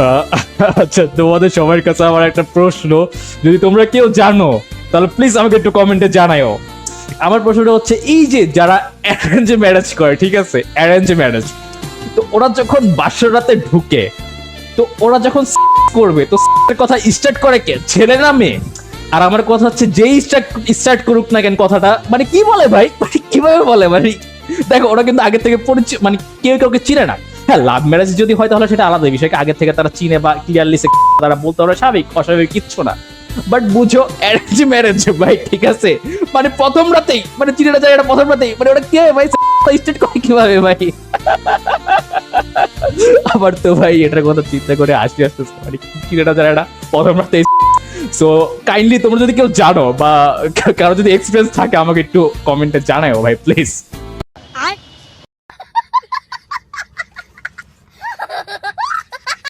আহ, আচ্ছা, তোমাদের সবার কাছে আমার একটা প্রশ্ন, যদি তোমরা কেউ জানো তাহলে প্লিজ আমাকে একটু কমেন্টে জানাও। আমার প্রশ্নটা হচ্ছে, এই যে যারা অ্যারেঞ্জ ম্যারেজ করে, ঠিক আছে, অ্যারেঞ্জ ম্যারেজ, তো ওরা যখন বাসর রাতে ঢুকে, তো ওরা যখন করবে, তো এর কথা স্টার্ট করে কে, ছেলে না মেয়ে? আর আমার কথা হচ্ছে, যেই স্টার্ট করুক না কেন কথাটা, মানে কি বলে ভাই, মানে কিভাবে বলে, মানে দেখো ওরা কিন্তু আগে থেকে পরিচয়, মানে কেউ কাউকে চিনে না। হ্যাঁ, লাভ ম্যারেজ যদি হয় তাহলে সেটা আলাদা বিষয়, আগে থেকে তারা চিনে বা ক্লিয়ারলি তারা বলতে পারে, স্বাভাবিক, অস্বাভাবিক কিচ্ছু না। বাট বুঝো, অ্যারেঞ্জ ম্যারেজ ভাই, ঠিক আছে, মানে প্রথম রাতেই, মানে চিনেটা যায়, এটা প্রথম রাতেই, মানে ওটা কে ভাই স্টার্ট করে কিভাবে ভাই? আবার তো ভাই এটার কথা চিন্তা করে আসতে আসতে মানে চিনেটা যায় এটা প্রথম রাতেই। সো কাইন্ডলি তোমরা যদি কেউ জানো বা কারো যদি এক্সপিরিয়েন্স থাকে, আমাকে একটু কমেন্টে জানাও ভাই প্লিজ।